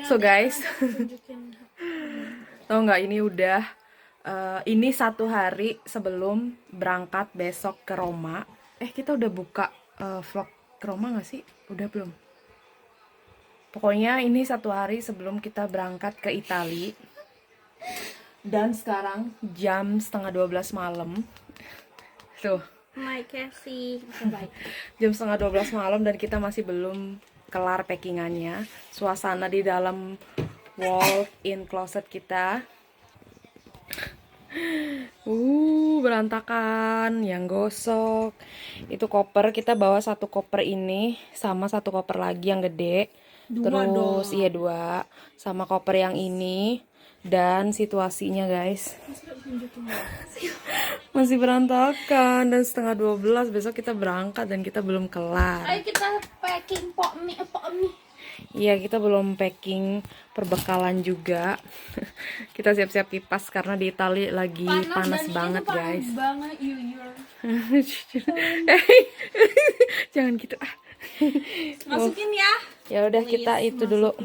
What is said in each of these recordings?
So guys, tau nggak ini udah ini 1 hari sebelum berangkat besok ke Roma. Kita udah buka vlog ke Roma nggak sih? Udah belum? Pokoknya ini 1 hari sebelum kita berangkat ke Italia. Dan sekarang jam setengah 12 malam. Tuh. My Cassie. Jam setengah 12 malam dan kita masih belum kelar packingannya. Suasana di dalam walk-in closet kita berantakan, yang gosok. Itu koper, kita bawa 1 koper ini sama 1 koper lagi yang gede. Terus iya 2 sama koper yang ini. Dan situasinya guys masih berantakan dan setengah 12 besok kita berangkat dan kita belum kelar. Ayo kita packing pok mie. Iya, kita belum packing perbekalan juga. Kita siap-siap kipas karena di Italia lagi panas banget guys. Banget, Jangan gitu ah. Masukin ya. Ya udah kita itu dulu.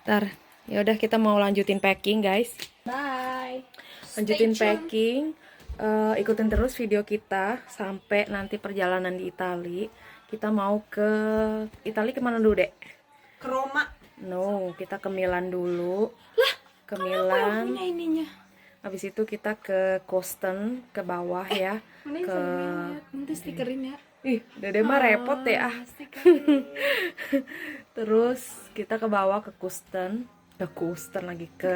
Ntar, ya udah kita mau lanjutin packing guys. Bye. Lanjutin packing. Ikutin terus video kita sampai nanti perjalanan di Italia. Kita mau ke Italia kemana dulu dek? Ke Roma. No, kita ke Milan dulu. Lah, ke Milan. punya ininya. Habis itu kita ke Kosten ke bawah ya. Ke nanti stikerin ya. ih, dede mah repot deh ah. Terus kita ke bawah ke Kosten lagi ke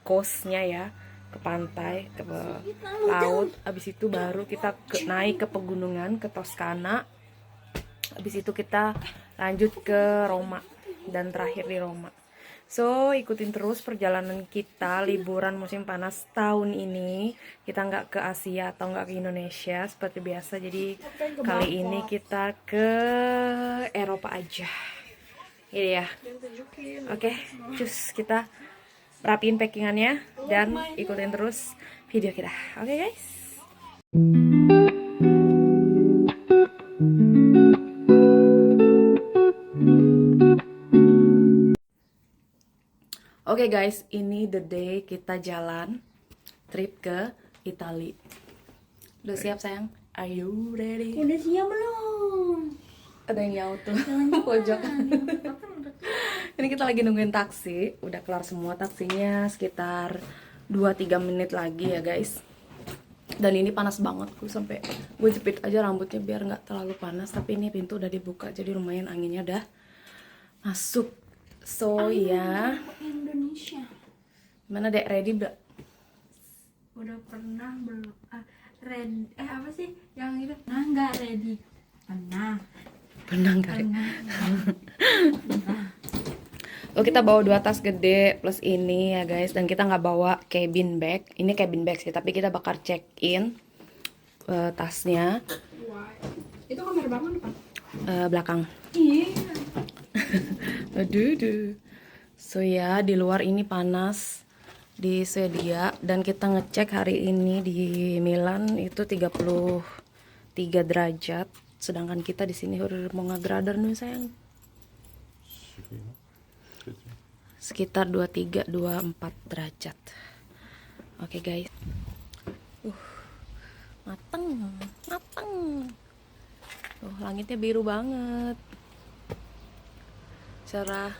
coastnya ya, ke pantai, ke laut. Abis itu baru kita naik ke pegunungan ke Toskana. Abis itu kita lanjut ke Roma dan terakhir di Roma. So ikutin terus perjalanan kita liburan musim panas tahun ini. Kita nggak ke Asia atau nggak ke Indonesia seperti biasa. Jadi kali ini kita ke Eropa aja. Iya ya. Oke, cus kita rapiin packingannya dan ikutin terus video kita. Oke guys. Oke guys, ini the day kita jalan trip ke Italia. Udah siap sayang? Are you ready? Udah siap belum? Ada yang nyaut tuh pojok. Ini kita lagi nungguin taksi. Udah kelar semua taksinya, sekitar 2-3 menit lagi ya guys. Dan ini panas banget, sampai gue jepit aja rambutnya biar nggak terlalu panas. Tapi ini pintu udah dibuka jadi lumayan anginnya udah masuk. So ya, Indonesia. mana dek, ready belum? Udah pernah belum? Ready? Apa sih yang itu? Nah, nggak ready. Pernah nggak? Oh, kita bawa 2 tas gede plus ini ya guys, dan kita nggak bawa cabin bag. Ini cabin bag sih, tapi kita bakal check in tasnya. Itu kamar bangun depan? Belakang. Iya. Aduh. So ya, di luar ini panas di Swedia dan kita ngecek hari ini di Milan itu 33 derajat, sedangkan kita di sini udah mau ngegrader nih sayang. Sekitar 23-24 derajat. Oke guys. Mateng. Langitnya biru banget. Cerah.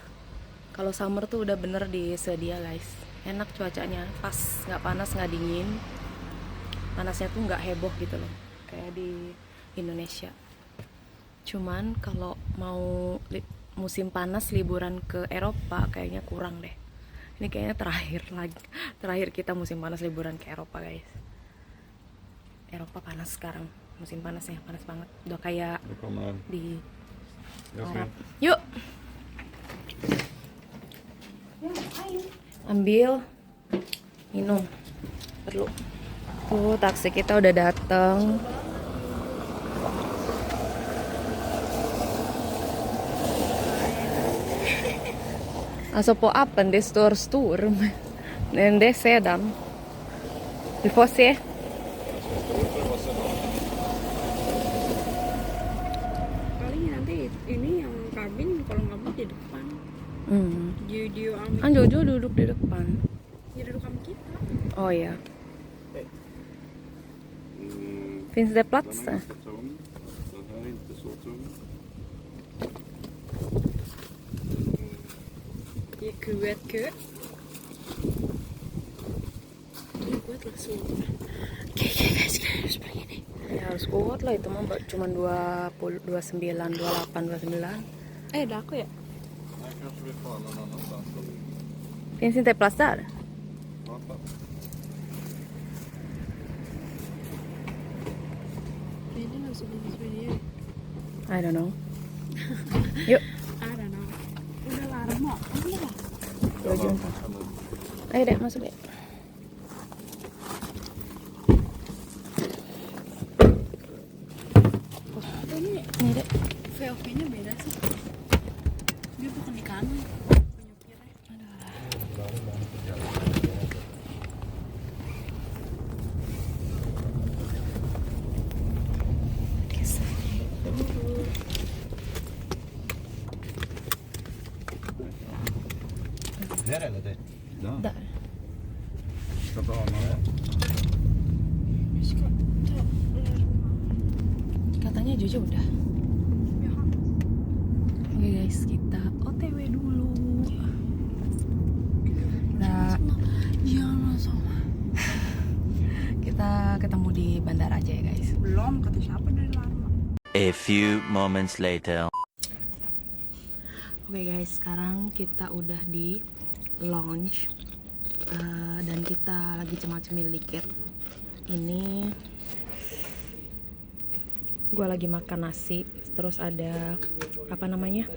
Kalau summer tuh udah bener di Swedia guys. Enak cuacanya, pas, nggak panas nggak dingin. Panasnya tuh nggak heboh gitu loh, kayak di Indonesia. Cuman kalau mau musim panas liburan ke Eropa kayaknya kurang deh. Ini kayaknya terakhir kita musim panas liburan ke Eropa guys. Eropa panas sekarang, musim panasnya panas banget. Udah kayak di Arab. Yuk. Ambil minum perlu. Tuh taksi kita udah datang. Alltså på appen det står storm. Men det är sedan. Vi får se. Paling nanti ini yang Arvin kalau nggak di depan. Dia Amin. Kan Jojo duduk di depan. Dia duduk sama kita. Oh ya. Finns det plats där? Den här är inte så tung. Dia kuat ke. Dia kuat langsung. Oke guys, kita harus pergi nih. Ya harus kuat lah, itu mah cuma 20, 29, 28, 29. Ada aku ya? Här kanske vi får någon annanstans. Finns inte plats där? Prata. Ini nggak usah bikin video. I don't know. Yuk, I don't know. Udah larang mau. Udah. Jojo ntar. Ayo deh, masuk deh. Ini deh. VOV-nya beda sih. Dia bukan di kanan. Här eller det? Ja. Där. Ska banan. Katanya Jojo udah. Oke guys, kita OTW dulu. Kita ketemu di bandara aja ya guys. Belum, kata siapa dari lama. A few moments later. Oke guys, sekarang kita udah di lounge dan kita lagi cemil-cemil dikit. Ini gue lagi makan nasi, terus ada apa namanya?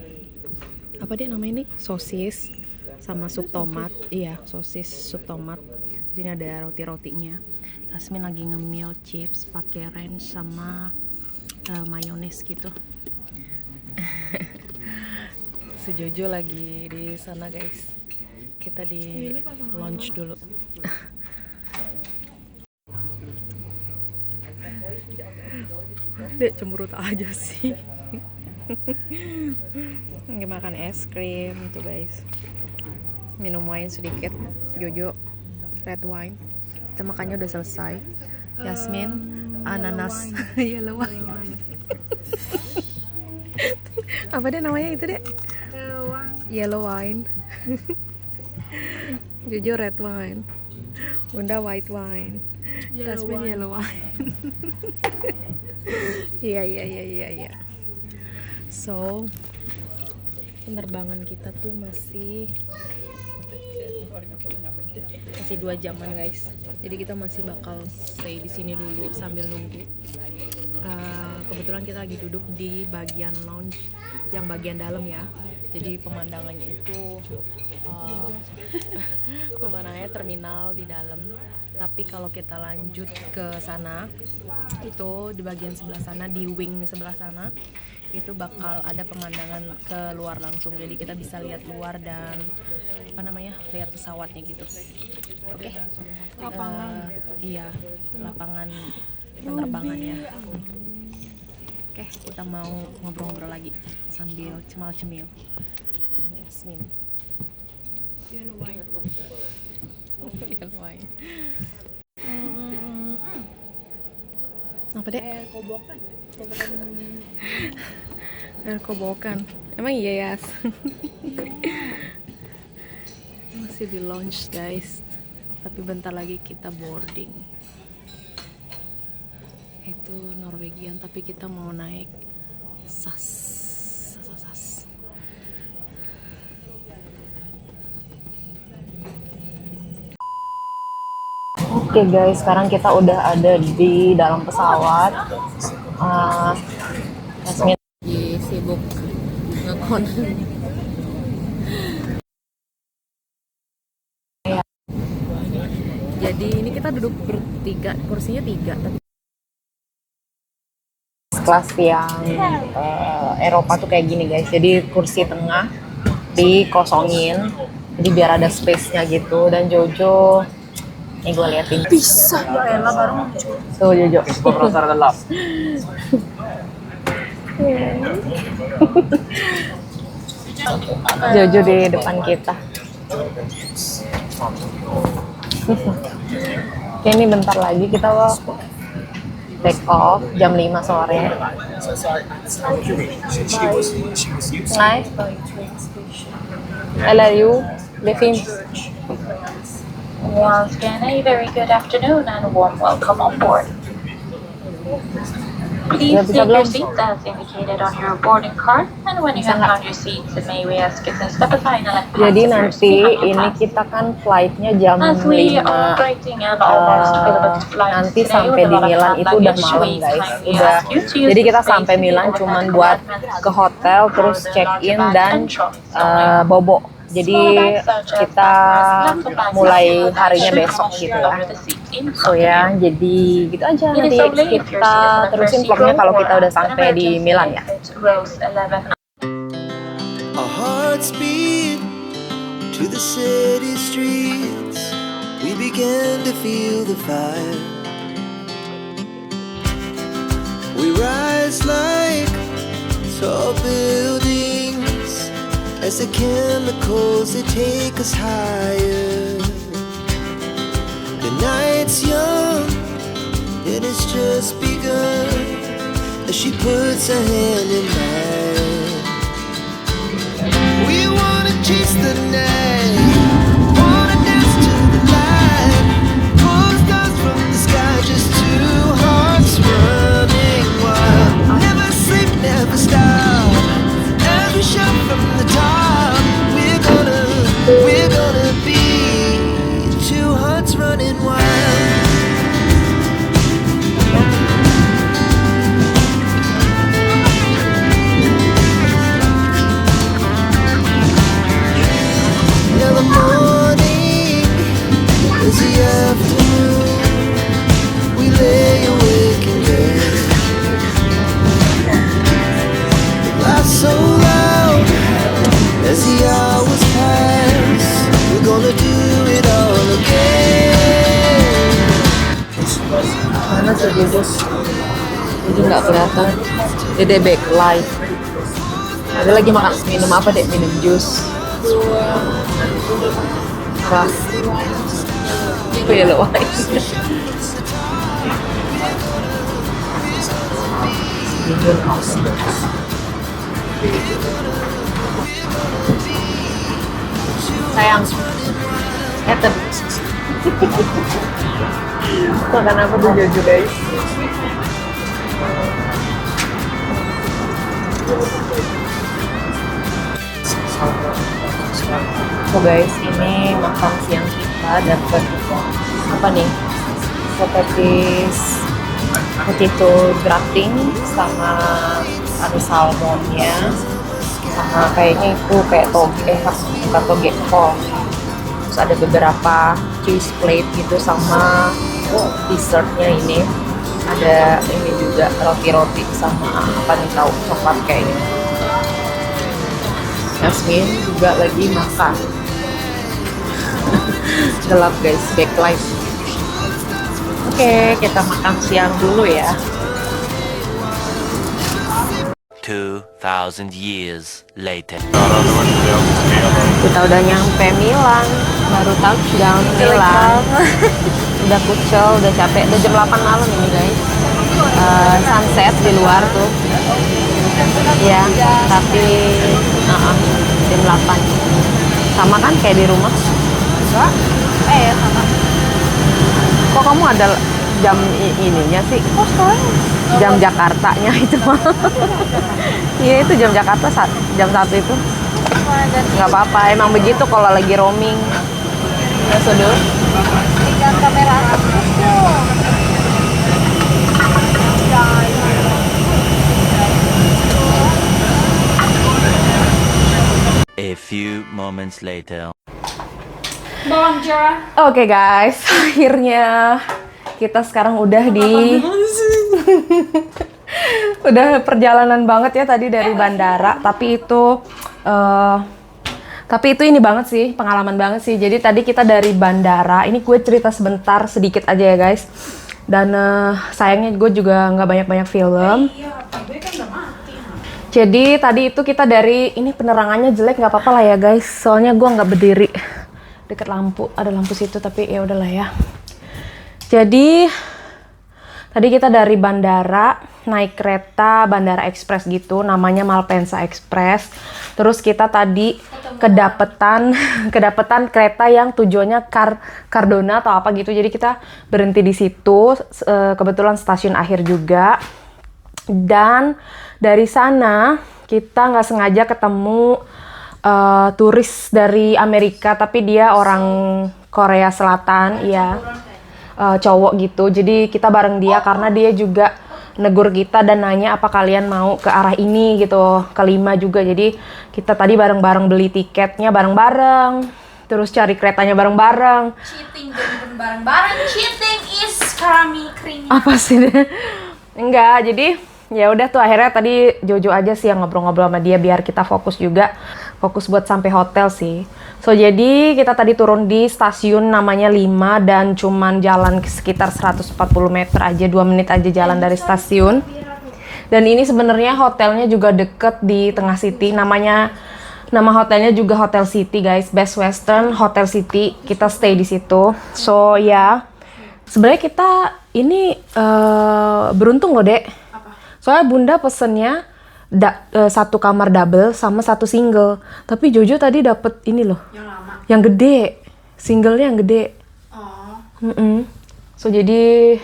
Apa dia namanya nih? Sosis sama sup tomat. Iya, sosis sup tomat. Di sini ada roti-rotinya. Yasmin lagi ngemil chips pakai ranch sama mayones gitu. Si Jojo lagi di sana guys. Kita di lunch dulu. Dek cemberut aja sih. Lagi makan es krim tuh guys. Minum wine sedikit. Jojo red wine. Kita makannya udah selesai. Yasmin ananas yellow wine. Apa deh namanya itu deh? Yellow wine. Jojo red wine. Bunda white wine. Yasmin yellow wine. Iya. So penerbangan kita tuh masih 2 jaman guys. Jadi kita masih bakal stay di sini dulu sambil nunggu. Kebetulan kita lagi duduk di bagian lounge yang bagian dalam ya. Jadi pemandangannya itu pemandangannya terminal di dalam. Tapi kalau kita lanjut ke sana, itu di bagian sebelah sana, di wing sebelah sana, itu bakal ada pemandangan ke luar langsung. Jadi kita bisa lihat luar dan apa namanya, lihat pesawatnya gitu. Oke. Lapangan. Iya, lapangan penerbangannya. Oke, kita mau ngobrol-ngobrol lagi sambil cemal-cemil. Yasmin. Yellow wine. Apa dek? Air kobokan. Air kobokan. Emang iya Yas? Masih di lounge guys. Tapi bentar lagi kita boarding. Itu Norwegian, tapi kita mau naik SAS. Oke guys, sekarang kita udah ada di dalam pesawat. Yasmin lagi sibuk ngekon. Ya. Jadi ini kita duduk bertiga, kursinya 3, tapi kelas yang Eropa tuh kayak gini guys. Jadi kursi tengah dikosongin, jadi biar ada space-nya gitu. Dan Jojo, nih gue liatin, Bisa ya Ella baru muncul. tuh Jojo. Jojo di depan kita. Oke, ini bentar lagi kita take off jam 5 sore. Hi. I love you. Devin. Once again, a very good afternoon and a warm welcome on board. Please take your seats as indicated on your boarding card, and when you have found your seats, may we ask you to step aside and let Jadi passengers nanti behind you ini pass. kita kan flightnya jam 5. As we are operating an almost piloted flight Nanti today sampai with a di lot of Milan hand itu udah luggage, malam we guys. kindly Udah. ask you to use Jadi the kita space sampai in the Milan overhead cuman buat compartments ke hotel terus for check the in bags dan and trunks only. bobo. Jadi kita mulai harinya besok gitu ya. So ya, jadi gitu aja nanti kita terusin vlognya kalau kita udah sampai di Milan ya. Our hearts beat to the city streets. We began to feel the fire. We rise like tall buildings as the chemicals they take us higher. The night's young and it's just begun as she puts her hand in mine. We wanna chase the night, wanna dance to the light, pull stars from the sky, just two hearts running wild. Never sleep, never stop, every shot from the top. We're gonna be two hearts running wild. Now the morning is the afternoon. We lay awake in bed. Laugh so loud as the hours pass. We're gonna do it all again. Mana tuh Jojo? Jojo nggak kelihatan. Dede backlight. Ada lagi makan minum apa dek? Minum jus. Apa? Yellow white. Sayang, Ethan. Makan apa tuh Jojo guys? So guys, ini makan siang kita dapat apa nih? Potato grating sama ada salmonnya, sama kayaknya itu kayak toge, bukan toge kol. Terus ada beberapa cheese plate gitu sama dessertnya ini. Ada ini juga roti-roti sama apa nih tahu coklat kayaknya. Yasmin juga lagi makan. Gelap guys, backlight. Oke, kita makan siang dulu ya. 2,000 years later. Kita udah nyampe Milan, baru touchdown Milan. Udah kucel, udah capek, udah jam 8 malam ini guys. Sunset di luar tuh. Ya, tapi jam 8. Sama kan kayak di rumah? Enggak? Sama. Kok kamu ada jam ininya sih? Oh, jam Jakartanya itu mah. Iya, itu jam Jakarta jam 1 itu. Nggak apa-apa, emang begitu kalau lagi roaming. Ya, sudah. Pegang kamera aku dong. A few moments later. Bonjour. Oke guys, akhirnya kita sekarang udah di udah perjalanan banget ya tadi dari bandara, tapi itu ini banget sih, pengalaman banget sih. Jadi tadi kita dari bandara, ini gue cerita sebentar sedikit aja ya guys. Dan sayangnya gue juga nggak banyak-banyak film. Jadi tadi itu kita dari ini penerangannya jelek nggak apa-apa lah ya guys. Soalnya gua nggak berdiri deket lampu, ada lampu situ tapi ya udahlah ya. Jadi tadi kita dari bandara naik kereta Bandara Express gitu, namanya Malpensa Express. Terus kita tadi kedapetan kereta yang tujuannya Cardona atau apa gitu. Jadi kita berhenti di situ, kebetulan stasiun akhir juga. Dan dari sana kita nggak sengaja ketemu turis dari Amerika, tapi dia orang Korea Selatan, ya, cowok gitu. Jadi kita bareng dia karena dia juga negur kita dan nanya apa kalian mau ke arah ini gitu, kelima juga. Jadi kita tadi bareng-bareng beli tiketnya bareng-bareng, terus cari keretanya bareng-bareng. Cheating dan bareng-bareng. Cheating is criminal. Apa sih deh? Enggak, jadi ya udah tuh akhirnya tadi Jojo aja sih yang ngobrol-ngobrol sama dia biar kita fokus juga, fokus buat sampai hotel sih. So jadi kita tadi turun di stasiun namanya 5 dan cuman jalan sekitar 140 meter aja, 2 menit aja jalan dari stasiun. Dan ini sebenarnya hotelnya juga deket di tengah city, nama hotelnya juga Hotel City guys, Best Western Hotel City. Kita stay di situ. So ya, sebenarnya kita ini beruntung loh Dek. Soalnya Bunda pesennya satu kamar double sama satu single. Tapi Jojo tadi dapet ini loh. Yang lama. Yang gede. Singlenya yang gede. Oh. So jadi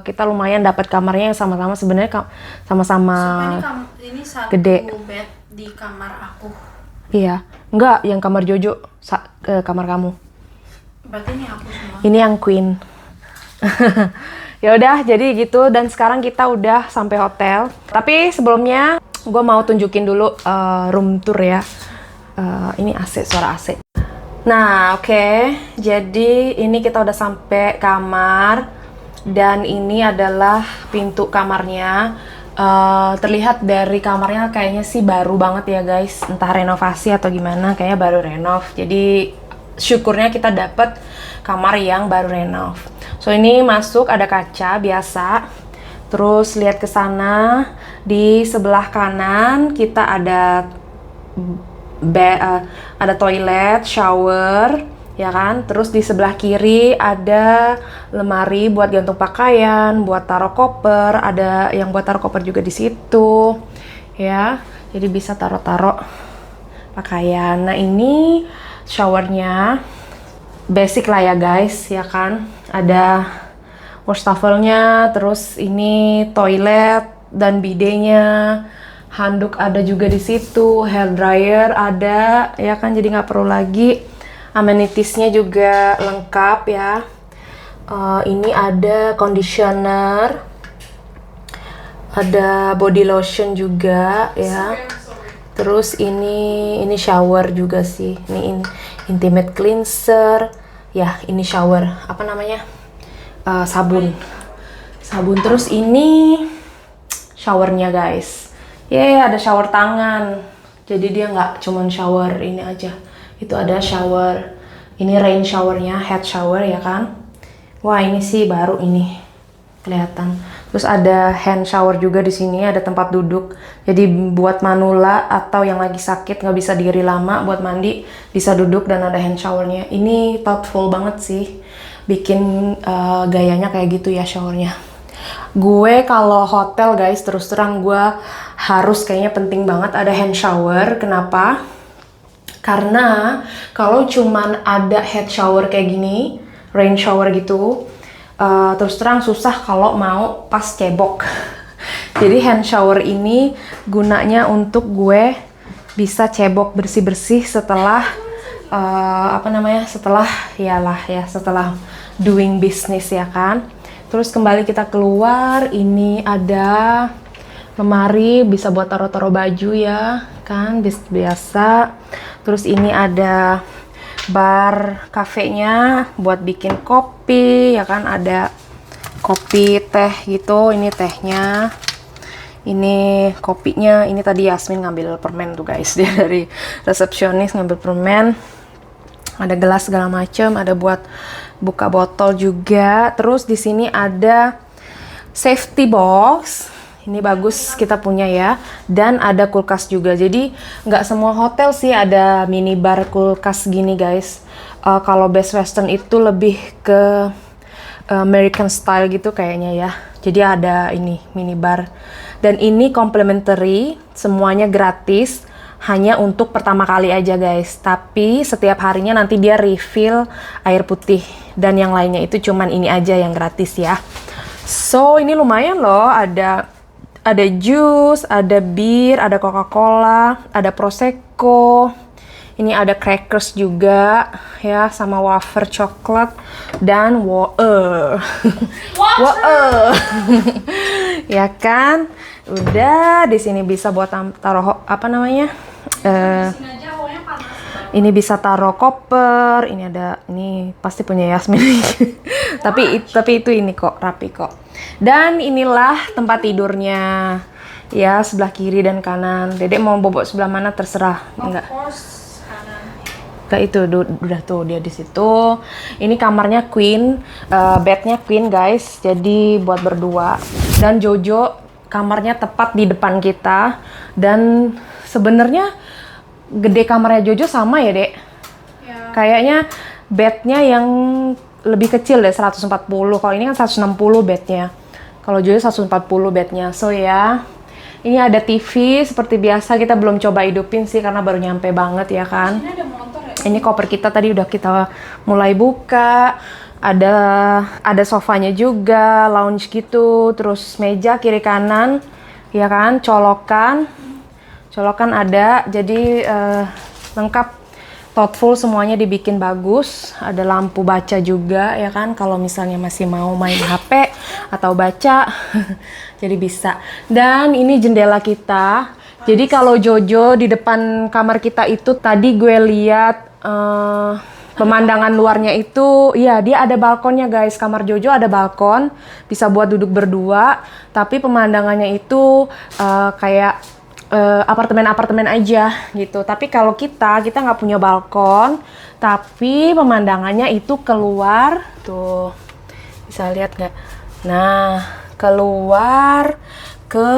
kita lumayan dapat kamarnya yang sama-sama sebenarnya sama-sama Ini satu gede. bed di kamar aku. Iya. Enggak, yang kamar Jojo kamar kamu. Berarti ini aku semua. Ini yang queen. Ya udah, jadi gitu. Dan sekarang kita udah sampai hotel. Tapi sebelumnya gue mau tunjukin dulu room tour ya. Ini AC, suara AC. Nah, oke. Jadi ini kita udah sampai kamar. Dan ini adalah pintu kamarnya. Terlihat dari kamarnya kayaknya sih baru banget ya guys. Entah renovasi atau gimana, kayaknya baru renov. Jadi syukurnya kita dapet kamar yang baru renov. So ini masuk ada kaca biasa. Terus lihat ke sana, di sebelah kanan kita ada toilet, shower, ya kan? Terus di sebelah kiri ada lemari buat gantung pakaian, buat taruh koper, ada yang buat taruh koper juga di situ. Ya, jadi bisa taruh-taruh pakaian. Nah, ini showernya basic lah ya guys, ya kan? Ada wastafelnya, terus ini toilet dan bidenya, handuk ada juga di situ, hair dryer ada, ya kan? Jadi nggak perlu lagi. Amenitiesnya juga lengkap ya. Ini ada conditioner, ada body lotion juga ya. Terus ini shower juga sih. Ini intimate cleanser. Ya, ini shower. Apa namanya? Sabun. Terus ini showernya guys. Ada shower tangan. Jadi dia nggak cuman shower ini aja. Itu ada shower. Ini rain showernya, head shower ya kan. Wah, ini sih baru ini. Kelihatan. Terus ada hand shower juga di sini, ada tempat duduk. Jadi buat manula atau yang lagi sakit nggak bisa diri lama buat mandi, bisa duduk dan ada hand showernya. Ini thoughtful banget sih, bikin gayanya kayak gitu ya showernya. Gue kalau hotel guys, terus terang gue harus kayaknya penting banget ada hand shower. Kenapa? Karena kalau cuman ada head shower kayak gini, rain shower gitu, terus terang susah kalau mau pas cebok. Jadi hand shower ini gunanya untuk gue bisa cebok bersih-bersih setelah setelah doing business ya kan. Terus kembali kita keluar, ini ada lemari bisa buat taruh-taruh baju ya kan, biasa. Terus ini ada bar kafenya buat bikin kopi ya kan, ada kopi teh gitu. Ini tehnya, ini kopinya. Ini tadi Yasmin ngambil permen tuh guys, dia dari resepsionis ngambil permen. Ada gelas segala macem, ada buat buka botol juga. Terus di sini ada safety box Ini bagus kita punya ya. Dan ada kulkas juga. Jadi nggak semua hotel sih ada minibar kulkas gini guys. Kalau Best Western itu lebih ke American style gitu kayaknya ya. Jadi ada ini minibar. Dan ini complimentary, semuanya gratis. Hanya untuk pertama kali aja guys. Tapi setiap harinya nanti dia refill air putih. Dan yang lainnya itu cuman ini aja yang gratis ya. So ini lumayan loh, ada jus, ada bir, ada Coca-Cola, ada Prosecco. Ini ada crackers juga ya, sama wafer coklat dan wafer. Ya kan? Udah di sini bisa buat taruh apa namanya? Ini bisa taruh koper. Ini ada, ini pasti punya Yasmin. tapi itu ini kok rapi kok. Dan inilah tempat tidurnya. Ya, sebelah kiri dan kanan. Dedek mau bobok sebelah mana terserah. Enggak. Kayak itu udah tuh dia di situ. Ini kamarnya queen, bednya queen guys. Jadi buat berdua. Dan Jojo kamarnya tepat di depan kita. Dan sebenarnya gede kamarnya Jojo sama ya dek. Ya. Kayaknya bednya yang lebih kecil deh 140. Kalau ini kan 160 bednya. Kalau Jojo 140 bednya. So ya. Ini ada TV seperti biasa, kita belum coba hidupin sih karena baru nyampe banget ya kan. Ini ada motor ya? Ini koper kita tadi udah kita mulai buka. Ada sofanya juga, lounge gitu, terus meja kiri kanan, ya kan, colokan ada, jadi lengkap. Thoughtful, semuanya dibikin bagus. Ada lampu baca juga ya kan, kalau misalnya masih mau main HP atau baca jadi bisa. Dan ini jendela kita. Jadi kalau Jojo di depan kamar kita itu tadi gue lihat pemandangan luarnya itu, iya dia ada balkonnya guys. Kamar Jojo ada balkon, bisa buat duduk berdua. Tapi pemandangannya itu kayak apartemen-apartemen aja gitu. Tapi kalau kita nggak punya balkon, tapi pemandangannya itu keluar tuh, bisa lihat nggak? Nah, keluar ke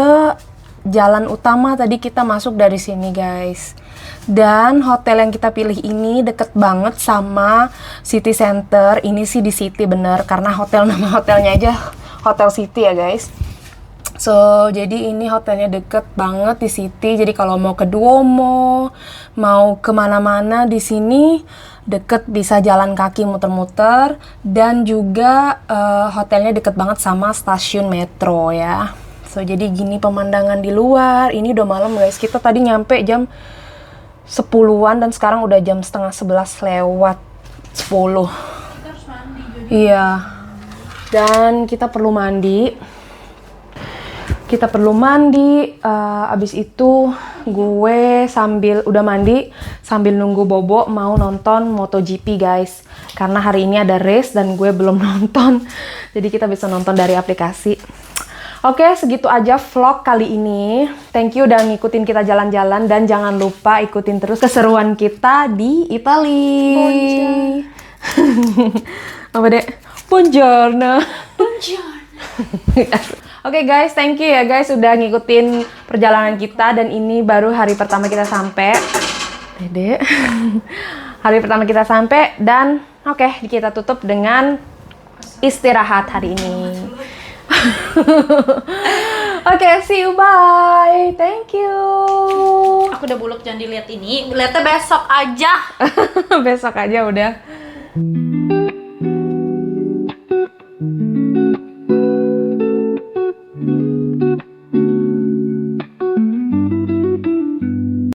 jalan utama. Tadi kita masuk dari sini guys. Dan hotel yang kita pilih ini deket banget sama city center. Ini sih di city bener, karena nama hotelnya aja Hotel City ya guys. So, jadi ini hotelnya deket banget di city. Jadi kalau mau ke Duomo, mau kemana-mana di sini deket, bisa jalan kaki muter-muter. Dan juga hotelnya deket banget sama stasiun metro ya. So, jadi gini pemandangan di luar. Ini udah malam guys. Kita tadi nyampe jam 10-an dan sekarang udah jam setengah 11 lewat 10. Kita harus mandi juga. Iya. Dan kita perlu mandi. Abis itu gue udah mandi sambil nunggu Bobo mau nonton MotoGP guys. Karena hari ini ada race dan gue belum nonton. Jadi kita bisa nonton dari aplikasi. Oke, segitu aja vlog kali ini. Thank you udah ngikutin kita jalan-jalan. Dan jangan lupa ikutin terus keseruan kita di Italia. Apa dek? Buongiorno. Oke guys, thank you ya guys udah ngikutin perjalanan kita. Dan ini baru hari pertama kita sampai. Dede. Hari pertama kita sampai. Dan oke, kita tutup dengan istirahat hari ini. Oke, see you, bye. Thank you. Aku udah buluk, jangan dilihat ini. Lihatnya besok aja. Besok aja udah.